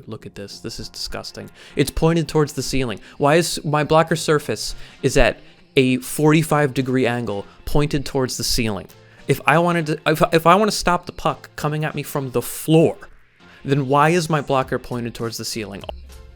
Look at this. This is disgusting. It's pointed towards the ceiling. Why is my blocker surface is at a 45-degree angle pointed towards the ceiling? If I want to stop the puck coming at me from the floor, then why is my blocker pointed towards the ceiling?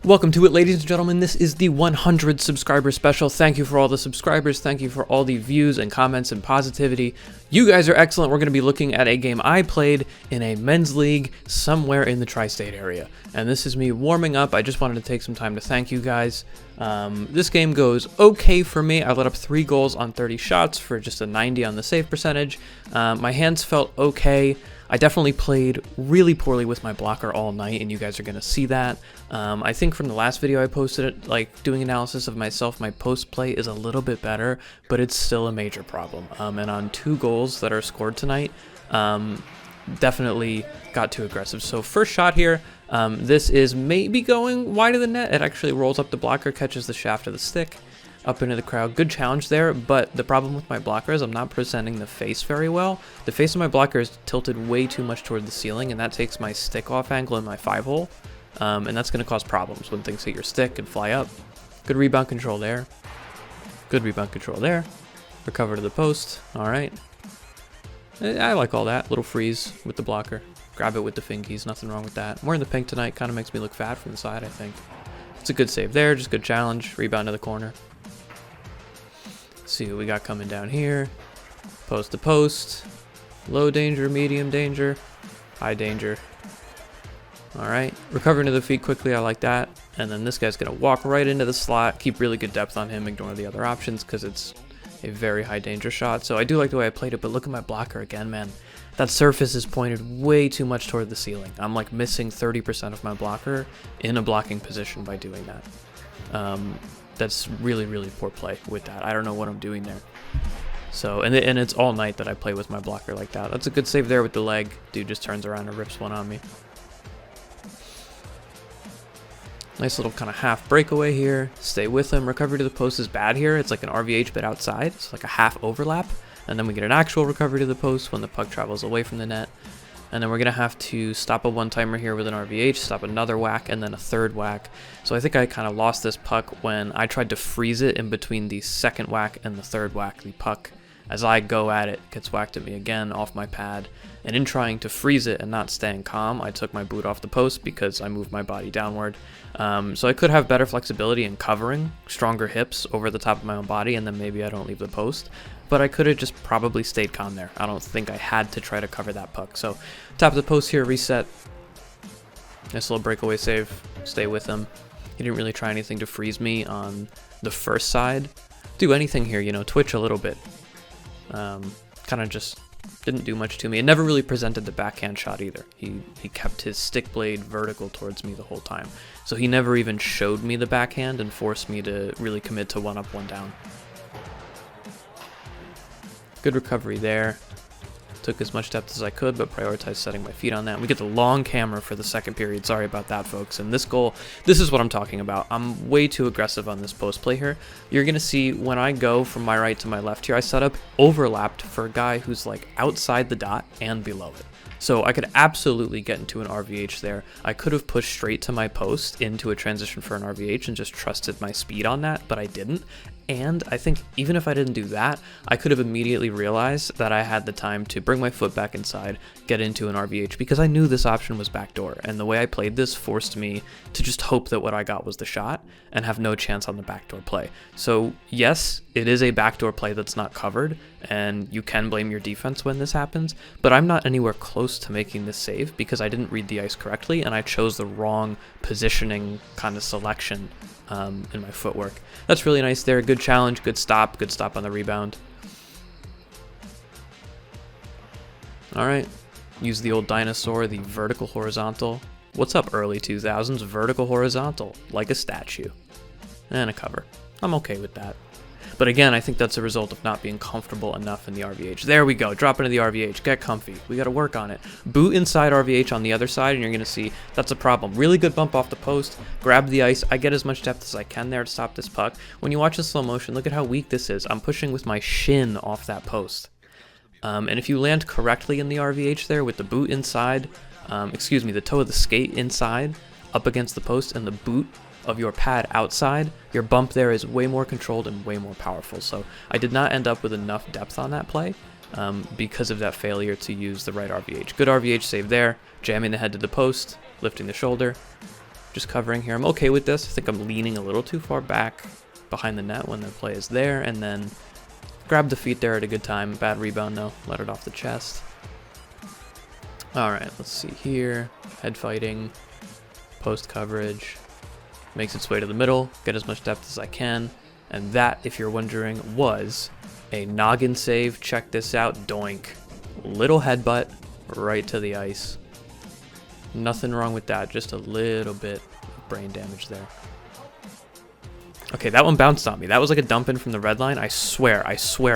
Welcome to it, ladies and gentlemen. This is the 100 subscriber special. Thank you for all the subscribers. Thank you for all the views and comments and positivity. You guys are excellent. We're going to be looking at a game I played in a men's league somewhere in the tri-state area. And this is me warming up. I just wanted to take some time to thank you guys. This game goes okay for me. I let up 3 goals on 30 shots for just a 90 on the save percentage. My hands felt okay. I definitely played really poorly with my blocker all night, and you guys are going to see that. I think from the last video I posted, it, like doing analysis of myself, my post play is a little bit better, but it's still a major problem. And on 2 goals that are scored tonight, definitely got too aggressive. So first shot here, this is maybe going wide of the net. It actually rolls up the blocker, catches the shaft of the stick, up into the crowd. Good challenge there, but the problem with my blocker is I'm not presenting the face very well. The face of my blocker is tilted way too much toward the ceiling, and that takes my stick off angle in my 5-hole, and that's going to cause problems when things hit your stick and fly up. Good rebound control there. Good rebound control there. Recover to the post. All right. I like all that. Little freeze with the blocker. Grab it with the fingies. Nothing wrong with that. I'm wearing the pink tonight. Kind of makes me look fat from the side, I think. It's a good save there. Just good challenge. Rebound to the corner. See what we got coming down here. Post to post. Low danger, medium danger, high danger. All right, recovering to the feet quickly. I like that. And then this guy's gonna walk right into the slot. Keep really good depth on him. Ignore the other options because it's a very high danger shot. So I do like the way I played it, but look at my blocker again, man. That surface is pointed way too much toward the ceiling. I'm like missing 30% of my blocker in a blocking position by doing that. That's really, really poor play with that. I don't know what I'm doing there. So, and it's all night that I play with my blocker like that. That's a good save there with the leg. Dude just turns around and rips one on me. Nice little kind of half breakaway here. Stay with him. Recovery to the post is bad here. It's like an RVH but outside. It's like a half overlap. And then we get an actual recovery to the post when the puck travels away from the net. And then we're going to have to stop a one-timer here with an RVH, stop another whack, and then a third whack. So I think I kind of lost this puck when I tried to freeze it in between the second whack and the third whack. The puck, as I go at it, gets whacked at me again off my pad. And in trying to freeze it and not staying calm, I took my boot off the post because I moved my body downward. So I could have better flexibility in covering, stronger hips over the top of my own body, and then maybe I don't leave the post. But I could have just probably stayed calm there. I don't think I had to try to cover that puck. So top of the post here, reset. Nice little breakaway save. Stay with him. He didn't really try anything to freeze me on the first side. Do anything here, you know, twitch a little bit. Kind of just didn't do much to me. It never really presented the backhand shot either. He kept his stick blade vertical towards me the whole time. So he never even showed me the backhand and forced me to really commit to 1 up, 1 down. Good recovery there. Took as much depth as I could, but prioritized setting my feet on that. And we get the long camera for the second period. Sorry about that, folks. And this goal, this is what I'm talking about. I'm way too aggressive on this post play here. You're going to see when I go from my right to my left here, I set up overlapped for a guy who's like outside the dot and below it. So I could absolutely get into an RVH there. I could have pushed straight to my post into a transition for an RVH and just trusted my speed on that, but I didn't. And I think even if I didn't do that, I could have immediately realized that I had the time to bring my foot back inside, get into an RVH, because I knew this option was backdoor. And the way I played this forced me to just hope that what I got was the shot and have no chance on the backdoor play. So yes, it is a backdoor play that's not covered, and you can blame your defense when this happens, but I'm not anywhere close to making this save because I didn't read the ice correctly and I chose the wrong positioning kind of selection in my footwork. That's really nice there. Good challenge, good stop on the rebound. All right, use the old dinosaur, the vertical horizontal. What's up, early 2000s? Vertical horizontal, like a statue. And a cover. I'm okay with that. But again, I think that's a result of not being comfortable enough in the RVH. There we go. Drop into the RVH. Get comfy. We got to work on it. Boot inside RVH on the other side, and you're going to see that's a problem. Really good bump off the post. Grab the ice. I get as much depth as I can there to stop this puck. When you watch the slow motion, look at how weak this is. I'm pushing with my shin off that post. And if you land correctly in the RVH there with the boot inside, the toe of the skate inside, up against the post and the boot of your pad outside, your bump there is way more controlled and way more powerful. So I did not end up with enough depth on that play because of that failure to use the right RVH. Good RVH save there, jamming the head to the post, lifting the shoulder, just covering here. I'm okay with this. I think I'm leaning a little too far back behind the net when the play is there, and then grab the feet there at a good time. Bad rebound though, let it off the chest. All right, let's see here. Head fighting, post coverage, makes its way to the middle, get as much depth as I can. And that, if you're wondering, was a noggin save. Check this out, doink. Little headbutt right to the ice. Nothing wrong with that, just a little bit of brain damage there. Okay, that one bounced on me. That was like a dump in from the red line. I swear,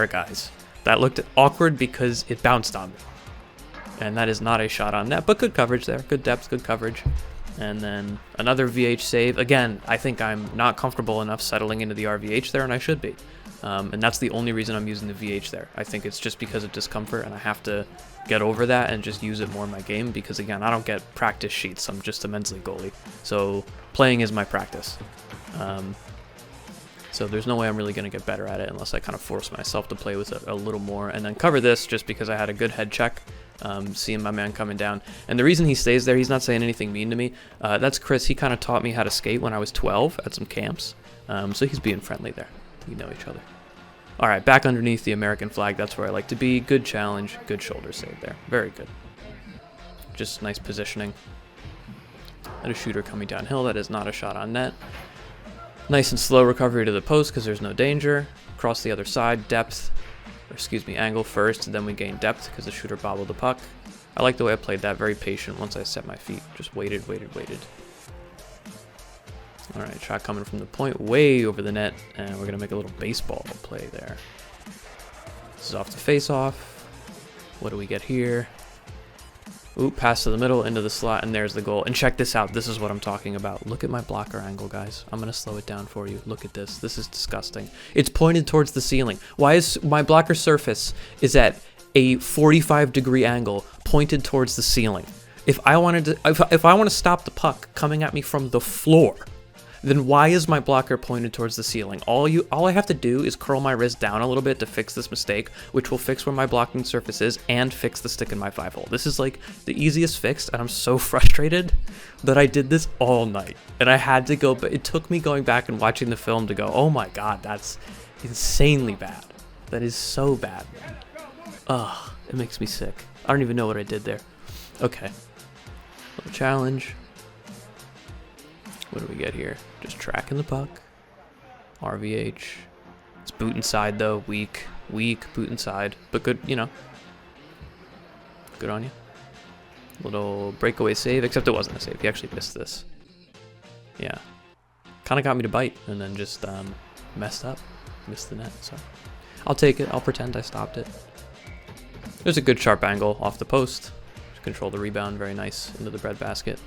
guys. That looked awkward because it bounced on me. And that is not a shot on net, but good coverage there. Good depth, good coverage. And then another VH save. Again, I think I'm not comfortable enough settling into the RVH there, and I should be. And that's the only reason I'm using the VH there. I think it's just because of discomfort, and I have to get over that and just use it more in my game because, again, I don't get practice sheets. I'm just a mentally goalie. So playing is my practice. So there's no way I'm really going to get better at it unless I kind of force myself to play with it a little more. And then cover this just because I had a good head check, seeing my man coming down. And the reason he stays there, he's not saying anything mean to me. That's Chris. He kind of taught me how to skate when I was 12 at some camps. So he's being friendly there. We know each other. All right, back underneath the American flag. That's where I like to be. Good challenge. Good shoulder save there. Very good. Just nice positioning. And a shooter coming downhill. That is not a shot on net. Nice and slow recovery to the post because there's no danger. Across the other side, depth, or excuse me, angle first, and then we gain depth because the shooter bobbled the puck. I like the way I played that, very patient once I set my feet. Just waited. All right, shot coming from the point, way over the net, and we're gonna make a little baseball play there. This is off the face-off. What do we get here? Ooh, pass to the middle, into the slot, and there's the goal. And check this out. This is what I'm talking about. Look at my blocker angle, guys. I'm going to slow it down for you. Look at this. This is disgusting. It's pointed towards the ceiling. Why is my blocker surface is at a 45-degree angle pointed towards the ceiling? If I wanted to, if I want to stop the puck coming at me from the floor, then why is my blocker pointed towards the ceiling? All I have to do is curl my wrist down a little bit to fix this mistake, which will fix where my blocking surface is and fix the stick in my 5-hole. This is like the easiest fix, and I'm so frustrated that I did this all night. And I had to go, but it took me going back and watching the film to go, oh my god, that's insanely bad. That is so bad. Ugh, it makes me sick. I don't even know what I did there. Okay. Little challenge. What do we get here? Just tracking the puck. RVH. It's boot inside though. Weak, boot inside. But good, you know. Good on you. Little breakaway save, except it wasn't a save. He actually missed this. Yeah. Kind of got me to bite and then just messed up. Missed the net, so. I'll take it. I'll pretend I stopped it. There's a good sharp angle off the post. Just control the rebound. Very nice. Into the breadbasket.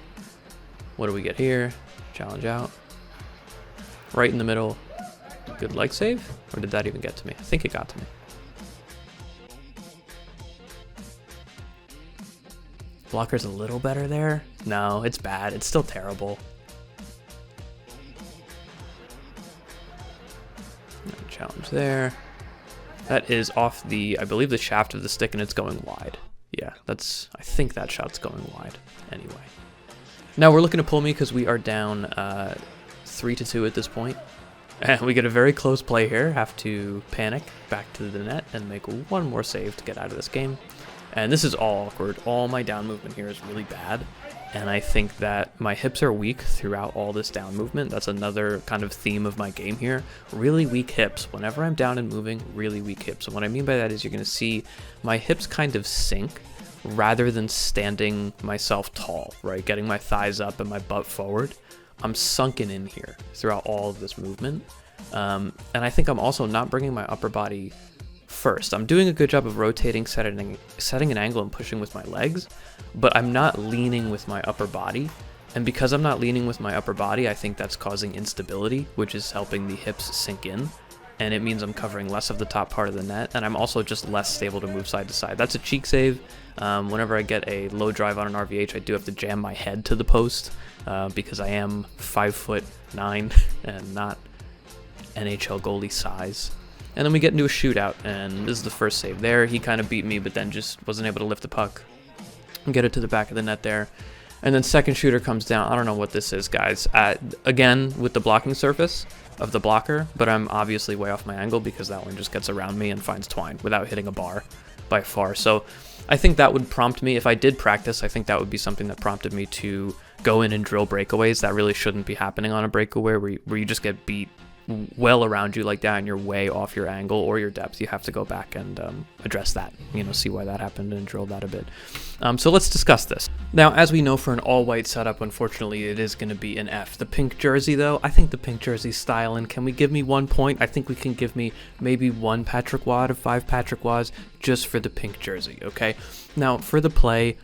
What do we get here? Challenge out. Right in the middle. Good leg save? Or did that even get to me? I think it got to me. Blocker's a little better there. No, it's bad. It's still terrible. Challenge there. That is off the, I believe, the shaft of the stick, and it's going wide. Yeah, that's, I think that shot's going wide. Anyway. Now we're looking to pull me because we are down 3-2 at this point. And we get a very close play here. Have to panic back to the net and make one more save to get out of this game. And this is all awkward. All my down movement here is really bad. And I think that my hips are weak throughout all this down movement. That's another kind of theme of my game here. Really weak hips. Whenever I'm down and moving, really weak hips. And what I mean by that is you're going to see my hips kind of sink rather than standing myself tall, right? Getting my thighs up and my butt forward. I'm sunken in here throughout all of this movement. And I think I'm also not bringing my upper body first. I'm doing a good job of rotating, setting an angle and pushing with my legs, but I'm not leaning with my upper body. And because I'm not leaning with my upper body, I think that's causing instability, which is helping the hips sink in. and it means I'm covering less of the top part of the net, and I'm also just less stable to move side to side. That's a cheek save. Whenever I get a low drive on an RVH, I do have to jam my head to the post because I am 5'9" and not NHL goalie size. And then we get into a shootout, and this is the first save there. He kind of beat me, but then just wasn't able to lift the puck and get it to the back of the net there. And then second shooter comes down. I don't know what this is, guys. Again, with the blocking surface of the blocker, but I'm obviously way off my angle because that one just gets around me and finds twine without hitting a bar by far. So I think that would prompt me, if I did practice, I think that would be something that prompted me to go in and drill breakaways. That really shouldn't be happening on a breakaway where you just get beat well around you like that and you're way off your angle or your depth. You have to go back and address that, see why that happened and drill that a bit. So let's discuss this. Now, as we know, for an all-white setup, unfortunately, it is going to be an F. The pink jersey, though, I think the pink jersey's styling. Can we give me 1 point? I think we can give me maybe 1 Patrick Waugh out of 5 Patrick Waughs just for the pink jersey, okay? Now, for the play,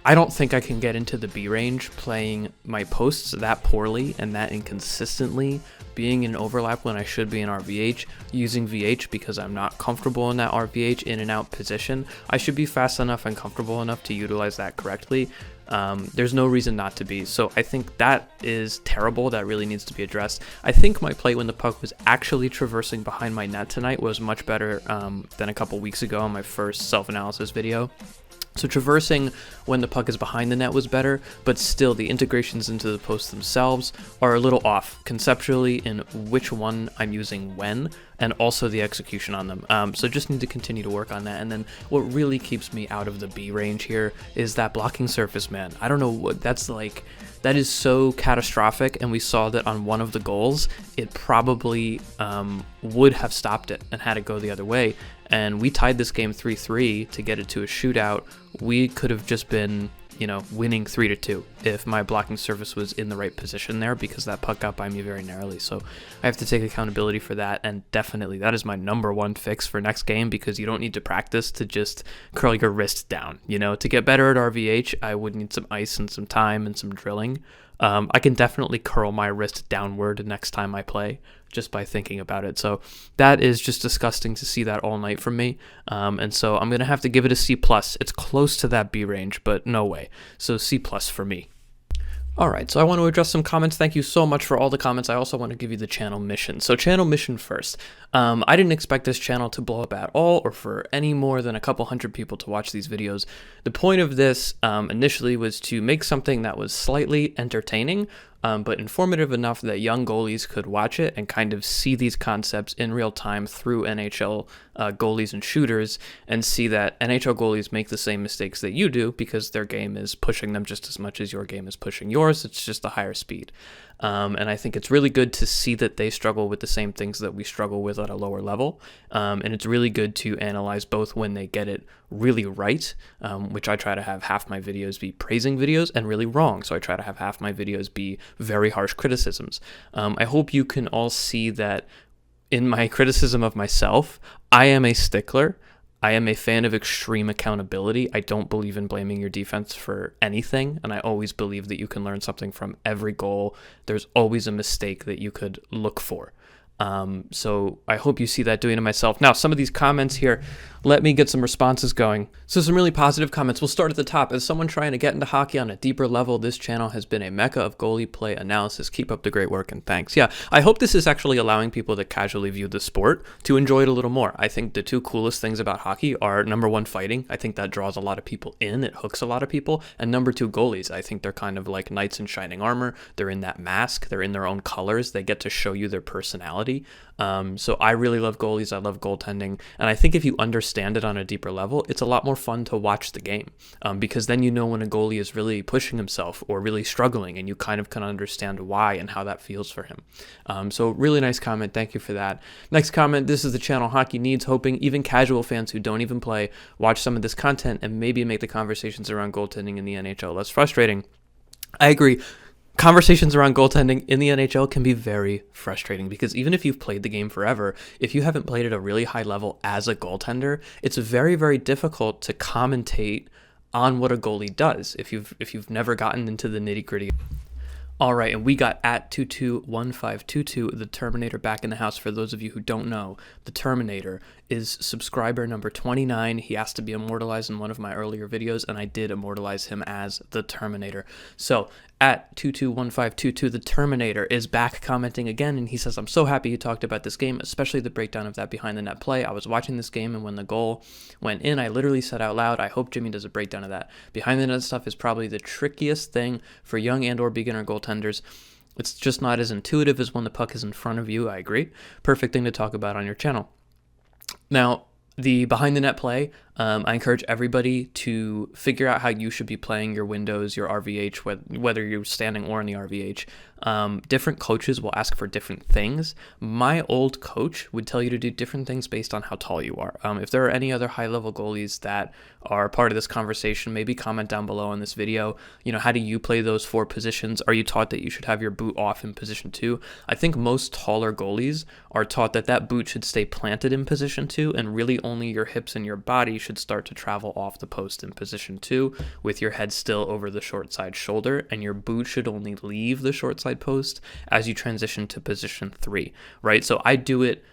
I don't think I can get into the B range playing my posts that poorly and that inconsistently, being in overlap when I should be in RVH, using VH because I'm not comfortable in that RVH in and out position. I should be fast enough and comfortable enough to utilize that correctly. There's no reason not to be. So I think that is terrible. That really needs to be addressed. I think my play when the puck was actually traversing behind my net tonight was much better than a couple weeks ago on my first self-analysis video. So traversing when the puck is behind the net was better, but still the integrations into the posts themselves are a little off conceptually in which one I'm using when, and also the execution on them. So just need to continue to work on that. And then what really keeps me out of the B range here is that blocking surface, man. I don't know what that's like. That is so catastrophic, and we saw that on one of the goals. It probably would have stopped it and had it go the other way. And we tied this game 3-3 to get it to a shootout. We could have just been, winning 3-2 if my blocking surface was in the right position there, because that puck got by me very narrowly. So I have to take accountability for that, and definitely that is my #1 fix for next game, because you don't need to practice to just curl your wrist down. To get better at RVH, I would need some ice and some time and some drilling. I can definitely curl my wrist downward next time I play just by thinking about it. So that is just disgusting to see that all night from me. And so I'm going to have to give it a C+. It's close to that B range, but no way. So C+ for me. All right, so I want to address some comments. Thank you so much for all the comments. I also want to give you the channel mission. So channel mission first. I didn't expect this channel to blow up at all, or for any more than a couple hundred people to watch these videos. The point of this initially was to make something that was slightly entertaining, but informative enough that young goalies could watch it and kind of see these concepts in real time through NHL goalies and shooters, and see that NHL goalies make the same mistakes that you do because their game is pushing them just as much as your game is pushing yours. It's just a higher speed. And I think it's really good to see that they struggle with the same things that we struggle with at a lower level. And it's really good to analyze both when they get it really right, which I try to have half my videos be praising videos, and really wrong. So I try to have half my videos be very harsh criticisms. I hope you can all see that in my criticism of myself, I am a stickler. I am a fan of extreme accountability. I don't believe in blaming your defense for anything, and I always believe that you can learn something from every goal. There's always a mistake that you could look for. So I hope you see that doing to myself. Now, some of these comments here, let me get some responses going. So some really positive comments. We'll start at the top. As someone trying to get into hockey on a deeper level, this channel has been a mecca of goalie play analysis. Keep up the great work, and thanks. Yeah, I hope this is actually allowing people that casually view the sport to enjoy it a little more. I think the two coolest things about hockey are, #1, fighting. I think that draws a lot of people in. It hooks a lot of people. And #2, goalies. I think they're kind of like knights in shining armor. They're in that mask. They're in their own colors. They get to show you their personality. So I really love goalies. I love goaltending. And I think if you understand it on a deeper level, it's a lot more fun to watch the game, because then you know when a goalie is really pushing himself or really struggling, and you kind of can understand why and how that feels for him. So really nice comment. Thank you for that. Next comment. This is the channel Hockey Needs, hoping even casual fans who don't even play watch some of this content and maybe make the conversations around goaltending in the NHL less frustrating. I agree. Conversations around goaltending in the NHL can be very frustrating, because even if you've played the game forever, if you haven't played at a really high level as a goaltender, it's very, very difficult to commentate on what a goalie does if you've never gotten into the nitty-gritty. All right, and we got at 221522, the Terminator, back in the house. For those of you who don't know, the Terminator is subscriber number 29. He has to be immortalized in one of my earlier videos, and I did immortalize him as the Terminator. So at 221522, the Terminator is back commenting again, and he says, I'm so happy you talked about this game, especially the breakdown of that behind the net play. I was watching this game, and when the goal went in, I literally said out loud, I hope Jimmy does a breakdown of that. Behind the net stuff is probably the trickiest thing for young and or beginner goaltenders. It's just not as intuitive as when the puck is in front of you. I agree. Perfect thing to talk about on your channel. Now, the behind the net play, I encourage everybody to figure out how you should be playing your windows, your RVH, whether you're standing or in the RVH. Different coaches will ask for different things. My old coach would tell you to do different things based on how tall you are. If there are any other high-level goalies that are part of this conversation, maybe comment down below on this video. How do you play those 4 positions? Are you taught that you should have your boot off in position 2? I think most taller goalies are taught that that boot should stay planted in position 2, and really only your hips and your body should start to travel off the post in position 2 with your head still over the short side shoulder, and your boot should only leave the short side post as you transition to position 3, right? So I do it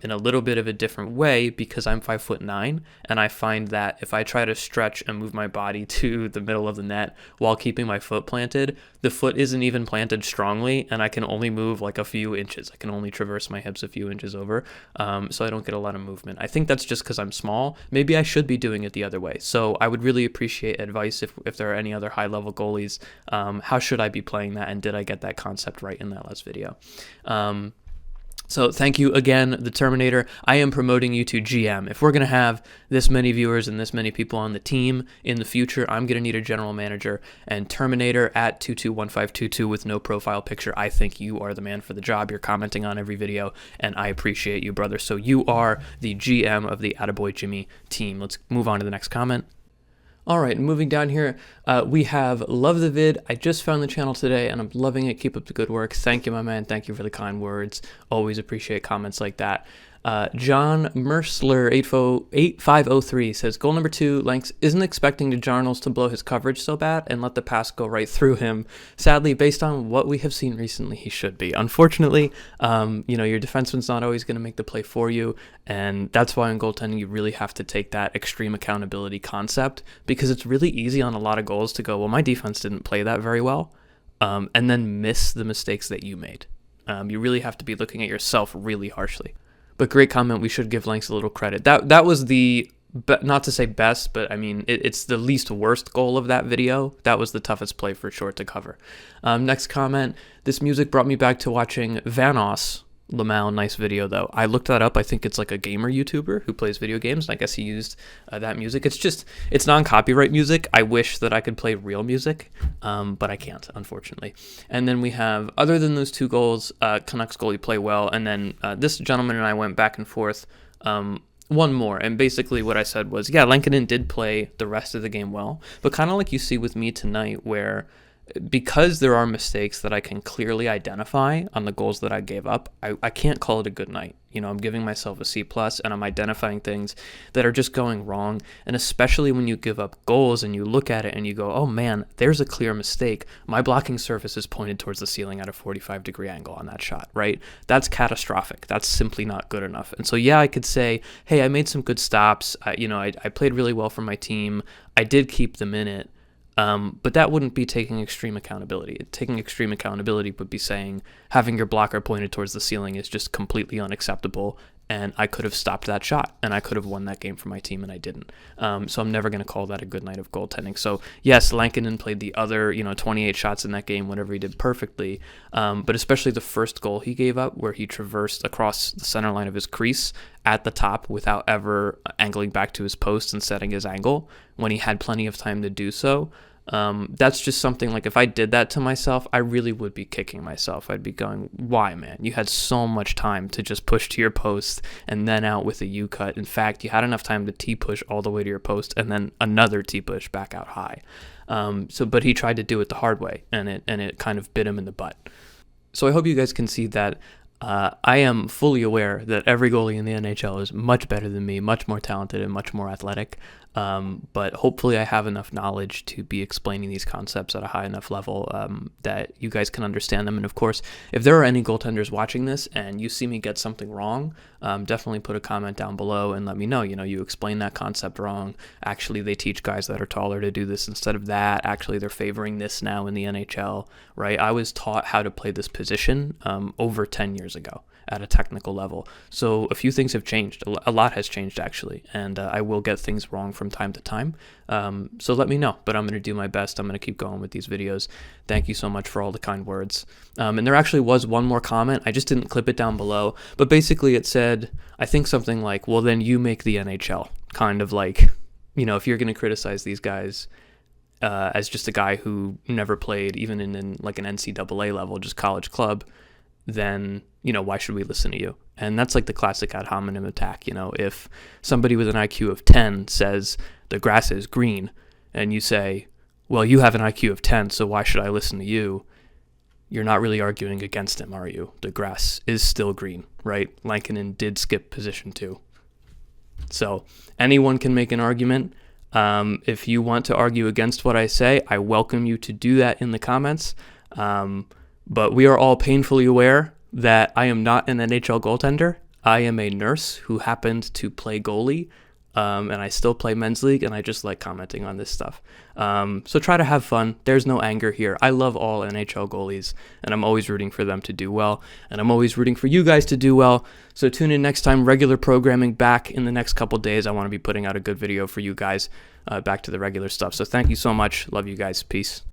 in a little bit of a different way because I'm 5'9", and I find that if I try to stretch and move my body to the middle of the net while keeping my foot planted, the foot isn't even planted strongly, and I can only move like a few inches. I can only traverse my hips a few inches over, so I don't get a lot of movement. I think that's just because I'm small. Maybe I should be doing it the other way. So I would really appreciate advice if there are any other high-level goalies. How should I be playing that, and did I get that concept right in that last video? So thank you again, the Terminator. I am promoting you to GM. If we're going to have this many viewers and this many people on the team in the future, I'm going to need a general manager. And Terminator at 221522 with no profile picture, I think you are the man for the job. You're commenting on every video, and I appreciate you, brother. So you are the GM of the AttaBoyJimmy team. Let's move on to the next comment. All right, moving down here, we have Love the Vid. I just found the channel today, and I'm loving it. Keep up the good work. Thank you, my man. Thank you for the kind words. Always appreciate comments like that. John Mersler 8503 says, goal number 2, Lanks isn't expecting the Jarnals to blow his coverage so bad and let the pass go right through him. Sadly, based on what we have seen recently, he should be. Unfortunately, your defenseman's not always going to make the play for you, and that's why in goaltending you really have to take that extreme accountability concept, because it's really easy on a lot of goals to go, well, my defense didn't play that very well, and then miss the mistakes that you made. You really have to be looking at yourself really harshly. But great comment. We should give Lanks a little credit. That was the, not to say best, but I mean, it's the least worst goal of that video. That was the toughest play for sure to cover. Next comment. This music brought me back to watching Vanos Lamau. Nice video, though. I looked that up. I think it's like a gamer YouTuber who plays video games, and I guess he used that music. It's non-copyright music. I wish that I could play real music, but I can't, unfortunately. And then we have, other than those 2 goals, Canucks goalie play well, and then this gentleman and I went back and forth. One more, and basically what I said was, yeah, Lankinen did play the rest of the game well, but kind of like you see with me tonight, where because there are mistakes that I can clearly identify on the goals that I gave up, I can't call it a good night. I'm giving myself a C+, and I'm identifying things that are just going wrong. And especially when you give up goals and you look at it and you go, oh man, there's a clear mistake. My blocking surface is pointed towards the ceiling at a 45-degree angle on that shot, right? That's catastrophic. That's simply not good enough. And so, yeah, I could say, hey, I made some good stops. I played really well for my team. I did keep them in it. But that wouldn't be taking extreme accountability. Taking extreme accountability would be saying having your blocker pointed towards the ceiling is just completely unacceptable, and I could have stopped that shot, and I could have won that game for my team, and I didn't. So I'm never going to call that a good night of goaltending. So yes, Lankinen played the other 28 shots in that game, whatever he did perfectly, but especially the first goal he gave up where he traversed across the center line of his crease at the top without ever angling back to his post and setting his angle when he had plenty of time to do so. That's just something, like, if I did that to myself, I really would be kicking myself. I'd be going, why, man? You had so much time to just push to your post and then out with a U-cut. In fact, you had enough time to T-push all the way to your post and then another T-push back out high. But he tried to do it the hard way, and it kind of bit him in the butt. So I hope you guys can see that I am fully aware that every goalie in the NHL is much better than me, much more talented and much more athletic. But hopefully I have enough knowledge to be explaining these concepts at a high enough level that you guys can understand them. And of course, if there are any goaltenders watching this and you see me get something wrong, definitely put a comment down below and let me know. You explain that concept wrong. Actually, they teach guys that are taller to do this instead of that. Actually, they're favoring this now in the NHL, right? I was taught how to play this position over 10 years ago at a technical level. So a few things have changed. A lot has changed, actually, and I will get things wrong from time to time. So let me know, but I'm going to do my best. I'm going to keep going with these videos. Thank you so much for all the kind words. And there actually was one more comment. I just didn't clip it down below, but basically it said, I think something like, well, then you make the NHL. Kind of like, if you're going to criticize these guys as just a guy who never played, even in like an NCAA level, just college club, then, why should we listen to you? And that's like the classic ad hominem attack. If somebody with an IQ of 10 says the grass is green and you say, well, you have an IQ of 10, so why should I listen to you? You're not really arguing against him, are you? The grass is still green, right? Lankinen did skip position 2. So anyone can make an argument. If you want to argue against what I say, I welcome you to do that in the comments. But we are all painfully aware that I am not an NHL goaltender. I am a nurse who happened to play goalie, and I still play men's league, and I just like commenting on this stuff. So try to have fun. There's no anger here. I love all NHL goalies, and I'm always rooting for them to do well, and I'm always rooting for you guys to do well. So tune in next time. Regular programming back in the next couple days. I want to be putting out a good video for you guys, back to the regular stuff. So thank you so much. Love you guys. Peace.